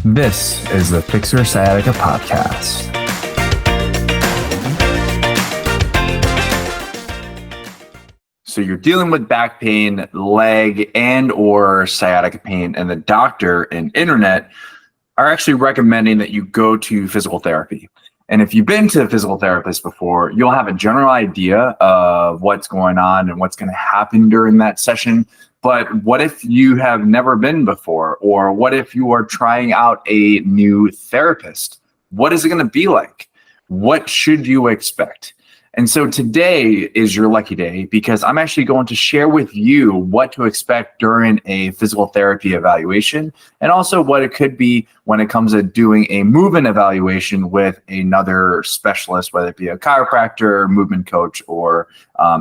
This is the Fix Your Sciatica podcast. So you're dealing with back pain, leg, and or sciatica pain, and the doctor and internet are actually recommending that you go to physical therapy. And if you've been to a physical therapist before, you'll have a general idea of what's going on and what's going to happen during that session. But what if you have never been before? Or what if you are trying out a new therapist? What is it going to be like? What should you expect? And so today is your lucky day because I'm actually going to share with you what to expect during a physical therapy evaluation and also what it could be when it comes to doing a movement evaluation with another specialist, whether it be a chiropractor, movement coach, or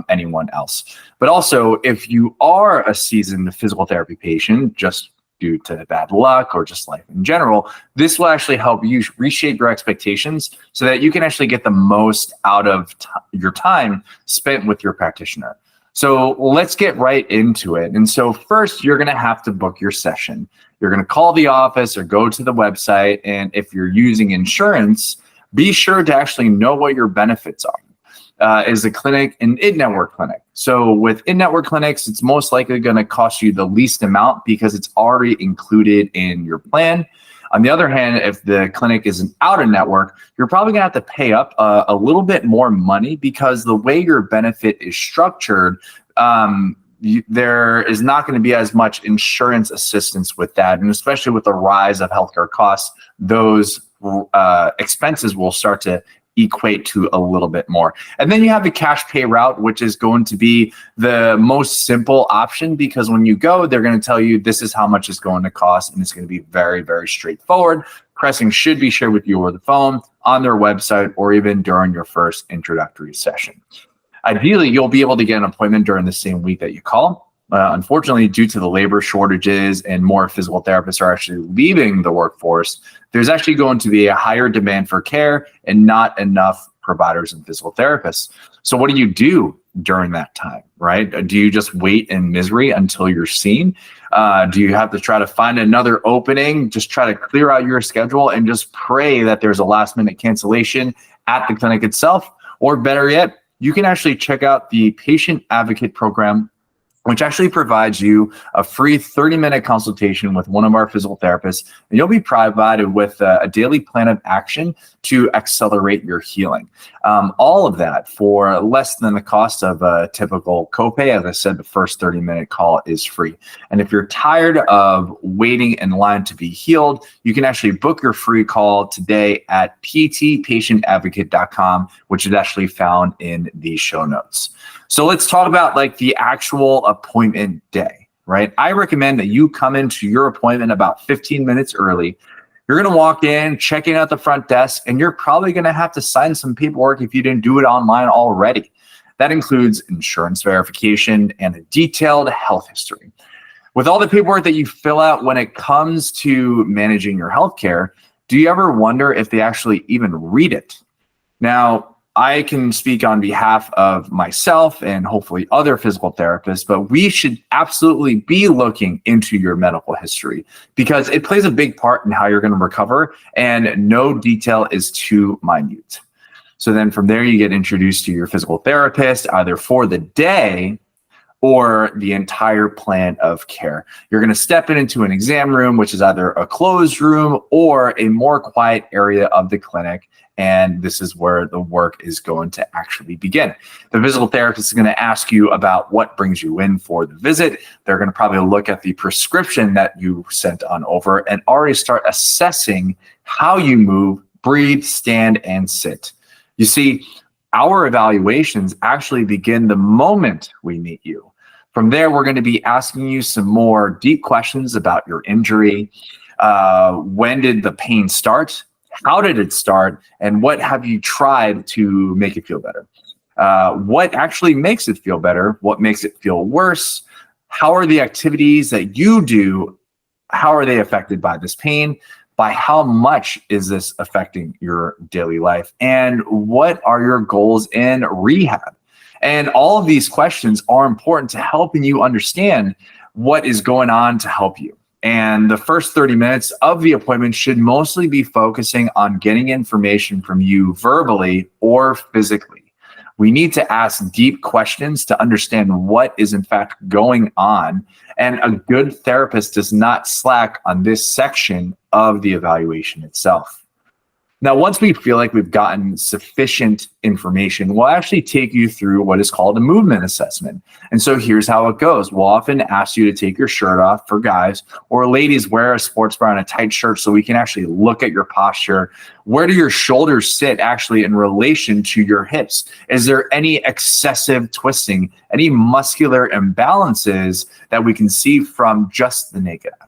anyone else. But also, if you are a seasoned physical therapy patient, just due to bad luck or just life in general, this will actually help you reshape your expectations so that you can actually get the most out of your time spent with your practitioner. So let's get right into it. And so first, you're going to have to book your session. You're going to call the office or go to the website. And if you're using insurance, be sure to actually know what your benefits are. Is the clinic an in-network clinic? So with in-network clinics, it's most likely going to cost you the least amount because it's already included in your plan. On the other hand, if the clinic is an out-of-network, you're probably going to have to pay up a little bit more money because the way your benefit is structured, there is not going to be as much insurance assistance with that. And especially with the rise of healthcare costs, those expenses will start to equate to a little bit more. And then you have the cash pay route, which is going to be the most simple option because when you go, they're going to tell you this is how much it's going to cost. And it's going to be very, very straightforward. Pricing should be shared with you over the phone, on their website, or even during your first introductory session. Ideally, you'll be able to get an appointment during the same week that you call. Unfortunately, due to the labor shortages and more physical therapists are actually leaving the workforce, there's actually going to be a higher demand for care and not enough providers and physical therapists. So what do you do during that time, right? Do you just wait in misery until you're seen? Do you have to try to find another opening, just try to clear out your schedule and just pray that there's a last minute cancellation at the clinic itself? Or better yet, you can actually check out the Patient Advocate Program, which actually provides you a free 30-minute consultation with one of our physical therapists, and you'll be provided with a daily plan of action to accelerate your healing. All of that for less than the cost of a typical copay. As I said, the first 30-minute call is free. And if you're tired of waiting in line to be healed, you can actually book your free call today at ptpatientadvocate.com, which is actually found in the show notes. So let's talk about like the actual appointment day, right? I recommend that you come into your appointment about 15 minutes early. You're going to walk in, check in at the front desk, and you're probably going to have to sign some paperwork if you didn't do it online already. That includes insurance verification and a detailed health history. With all the paperwork that you fill out when it comes to managing your healthcare, do you ever wonder if they actually even read it? Now, I can speak on behalf of myself and hopefully other physical therapists, but we should absolutely be looking into your medical history because it plays a big part in how you're going to recover, and no detail is too minute. So then from there, you get introduced to your physical therapist, either for the day or the entire plan of care. You're going to step into an exam room, which is either a closed room or a more quiet area of the clinic. And this is where the work is going to actually begin. The physical therapist is going to ask you about what brings you in for the visit. They're going to probably look at the prescription that you sent on over and already start assessing how you move, breathe, stand, and sit. You see, our evaluations actually begin the moment we meet you. From there, we're going to be asking you some more deep questions about your injury. When did the pain start? How did it start? And what have you tried to make it feel better? What actually makes it feel better? What makes it feel worse? How are the activities that you do, how are they affected by this pain? By how much is this affecting your daily life? And what are your goals in rehab? And all of these questions are important to helping you understand what is going on to help you. And the first 30 minutes of the appointment should mostly be focusing on getting information from you verbally or physically. We need to ask deep questions to understand what is in fact going on. And a good therapist does not slack on this section of the evaluation itself. Now, once we feel like we've gotten sufficient information, we'll actually take you through what is called a movement assessment. And so here's how it goes. We'll often ask you to take your shirt off for guys, or ladies wear a sports bra and a tight shirt so we can actually look at your posture. Where do your shoulders sit actually in relation to your hips? Is there any excessive twisting, any muscular imbalances that we can see from just the naked eye?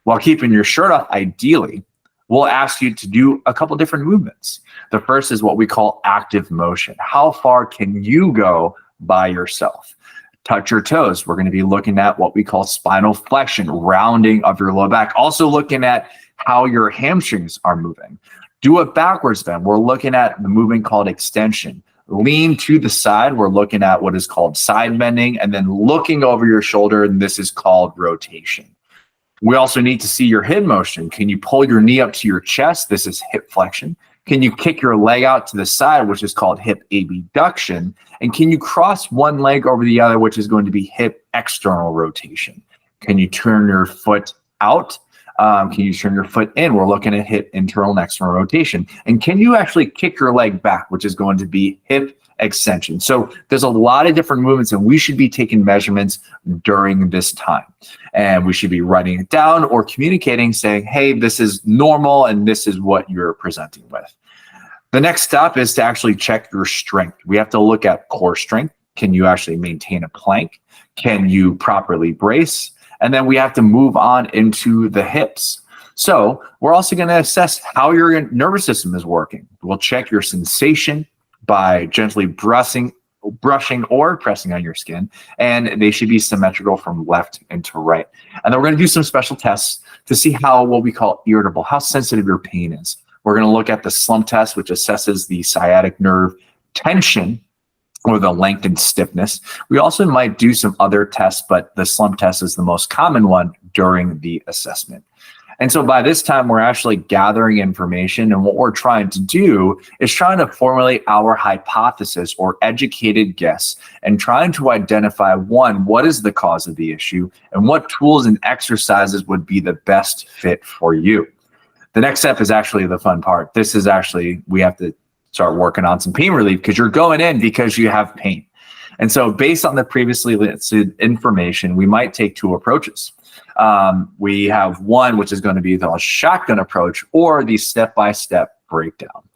While keeping your shirt off, ideally, we'll ask you to do a couple different movements. The first is what we call active motion. How far can you go by yourself? Touch your toes. We're going to be looking at what we call spinal flexion, rounding of your low back. Also looking at how your hamstrings are moving. Do it backwards then. We're looking at the movement called extension. Lean to the side. We're looking at what is called side bending, and then looking over your shoulder, and this is called rotation. We also need to see your hip motion. Can you pull your knee up to your chest? This is hip flexion. Can you kick your leg out to the side, which is called hip abduction? And can you cross one leg over the other, which is going to be hip external rotation? Can you turn your foot out? Can you turn your foot in? We're looking at hip internal and external rotation. And can you actually kick your leg back, which is going to be hip extension? So there's a lot of different movements, and we should be taking measurements during this time. And we should be writing it down or communicating, saying, hey, this is normal and this is what you're presenting with. The next step is to actually check your strength. We have to look at core strength. Can you actually maintain a plank? Can you properly brace? And then we have to move on into the hips. So we're also going to assess how your nervous system is working. We'll check your sensation by gently brushing or pressing on your skin, and they should be symmetrical from left and to right. And then we're going to do some special tests to see how, what we call irritable, how sensitive your pain is. We're going to look at the slump test, which assesses the sciatic nerve tension or the length and stiffness. We also might do some other tests, but the slump test is the most common one during the assessment. And so by this time, we're actually gathering information, and what we're trying to do is trying to formulate our hypothesis or educated guess and trying to identify, one, what is the cause of the issue and what tools and exercises would be the best fit for you. The next step is actually the fun part. This is actually, we have to start working on some pain relief because you're going in because you have pain. And so based on the previously listed information, we might take two approaches. We have one, which is going to be the shotgun approach or the step-by-step breakdown.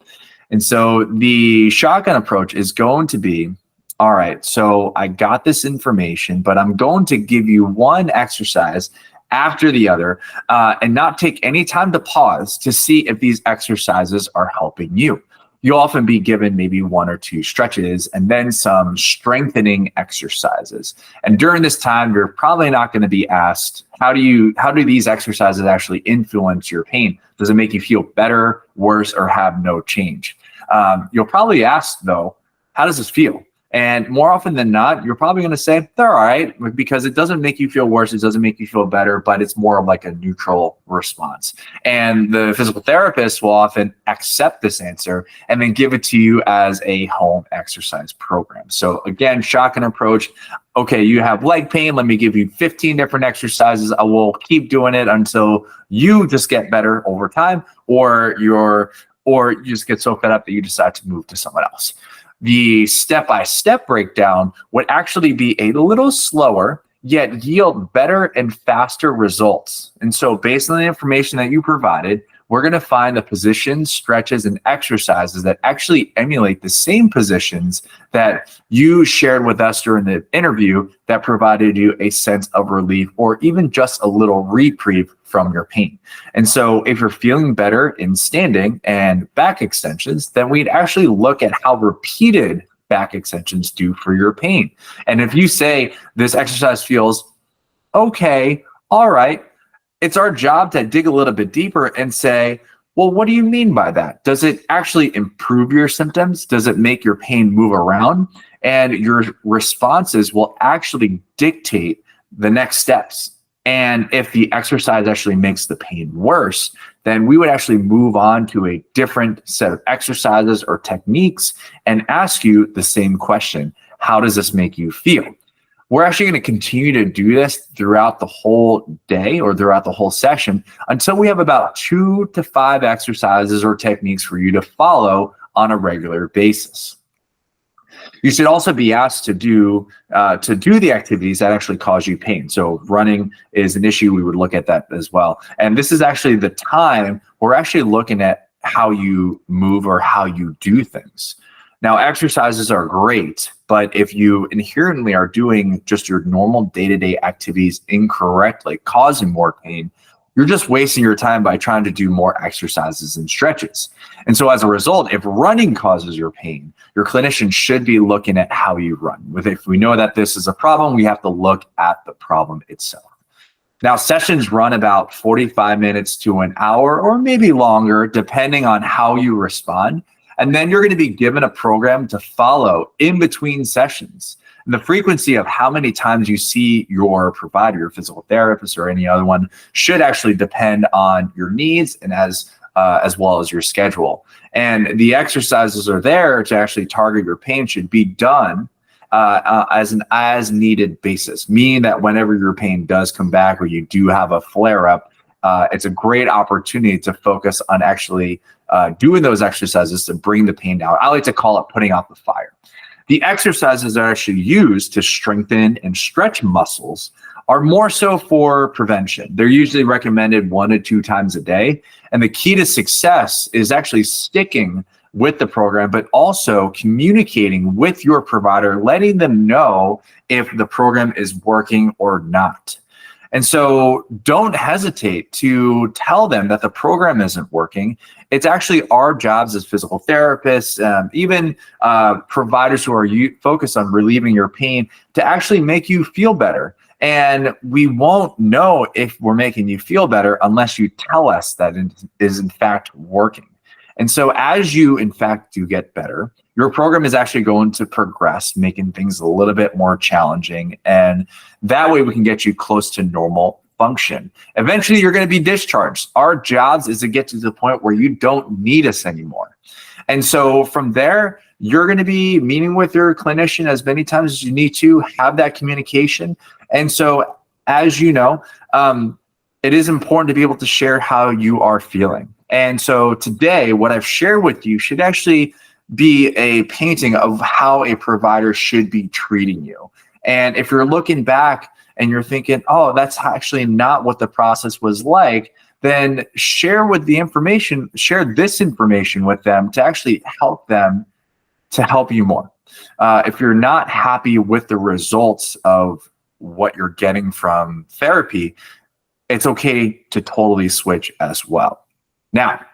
And so the shotgun approach is going to be, all right, so I got this information, but I'm going to give you one exercise after the other and not take any time to pause to see if these exercises are helping you. You'll often be given maybe one or two stretches and then some strengthening exercises. And during this time, you're probably not going to be asked, how do these exercises actually influence your pain? Does it make you feel better, worse, or have no change? You'll probably ask, though, how does this feel? And more often than not, you're probably going to say, they're all right, because it doesn't make you feel worse. It doesn't make you feel better, but it's more of like a neutral response. And the physical therapist will often accept this answer and then give it to you as a home exercise program. So again, shotgun approach. Okay, you have leg pain. Let me give you 15 different exercises. I will keep doing it until you just get better over time, or you just get so fed up that you decide to move to someone else. The step-by-step breakdown would actually be a little slower, yet yield better and faster results. And so based on the information that you provided, we're going to find the positions, stretches, and exercises that actually emulate the same positions that you shared with us during the interview that provided you a sense of relief or even just a little reprieve from your pain. And so if you're feeling better in standing and back extensions, then we'd actually look at how repeated back extensions do for your pain. And if you say this exercise feels okay, all right, it's our job to dig a little bit deeper and say, well, what do you mean by that? Does it actually improve your symptoms? Does it make your pain move around? And your responses will actually dictate the next steps. And if the exercise actually makes the pain worse, then we would actually move on to a different set of exercises or techniques and ask you the same question. How does this make you feel? We're actually going to continue to do this throughout the whole day or throughout the whole session until we have about 2 to 5 exercises or techniques for you to follow on a regular basis. You should also be asked to do the activities that actually cause you pain. So running is an issue. We would look at that as well. And this is actually the time we're actually looking at how you move or how you do things. Now, exercises are great, but if you inherently are doing just your normal day-to-day activities incorrectly, causing more pain, you're just wasting your time by trying to do more exercises and stretches. And so as a result, if running causes your pain, your clinician should be looking at how you run. If we know that this is a problem, we have to look at the problem itself. Now, sessions run about 45 minutes to an hour or maybe longer, depending on how you respond. And then you're going to be given a program to follow in between sessions. And the frequency of how many times you see your provider, your physical therapist, or any other one should actually depend on your needs and as well as your schedule. And the exercises are there to actually target your pain should be done as an as needed basis, meaning that whenever your pain does come back or you do have a flare up, it's a great opportunity to focus on actually doing those exercises to bring the pain down. I like to call it putting out the fire. The exercises that are actually used to strengthen and stretch muscles are more so for prevention. They're usually recommended 1 to 2 times a day. And the key to success is actually sticking with the program, but also communicating with your provider, letting them know if the program is working or not. And so don't hesitate to tell them that the program isn't working. It's actually our jobs as physical therapists, even providers who are focused on relieving your pain, to actually make you feel better. And we won't know if we're making you feel better unless you tell us that it is in fact working. And so as you in fact do get better, your program is actually going to progress, making things a little bit more challenging. And that way we can get you close to normal function. Eventually you're going to be discharged. Our jobs is to get to the point where you don't need us anymore. And so from there, you're going to be meeting with your clinician as many times as you need to have that communication. And so, as you know, it is important to be able to share how you are feeling. And so today, what I've shared with you should actually be a painting of how a provider should be treating you. And if you're looking back and you're thinking, oh, that's actually not what the process was like, then share this information with them to actually help them to help you more. If you're not happy with the results of what you're getting from therapy, it's okay to totally switch as well. Now,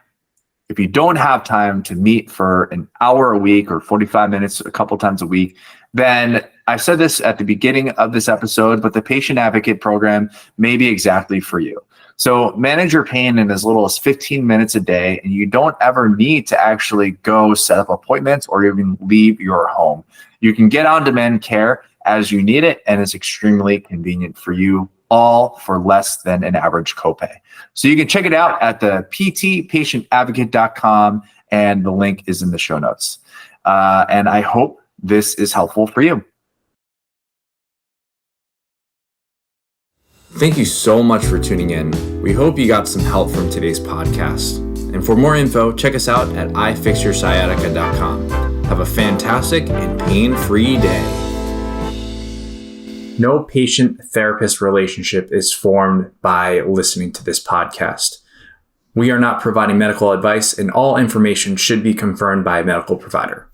if you don't have time to meet for an hour a week or 45 minutes a couple times a week, then I said this at the beginning of this episode, but the Patient Advocate program may be exactly for you. So manage your pain in as little as 15 minutes a day, and you don't ever need to actually go set up appointments or even leave your home. You can get on-demand care as you need it, and it's extremely convenient for you, all for less than an average copay. So you can check it out at the ptpatientadvocate.com, and the link is in the show notes. And I hope this is helpful for you. Thank you so much for tuning in. We hope you got some help from today's podcast. And for more info, check us out at ifixyoursciatica.com. Have a fantastic and pain-free day. No patient-therapist relationship is formed by listening to this podcast. We are not providing medical advice, and all information should be confirmed by a medical provider.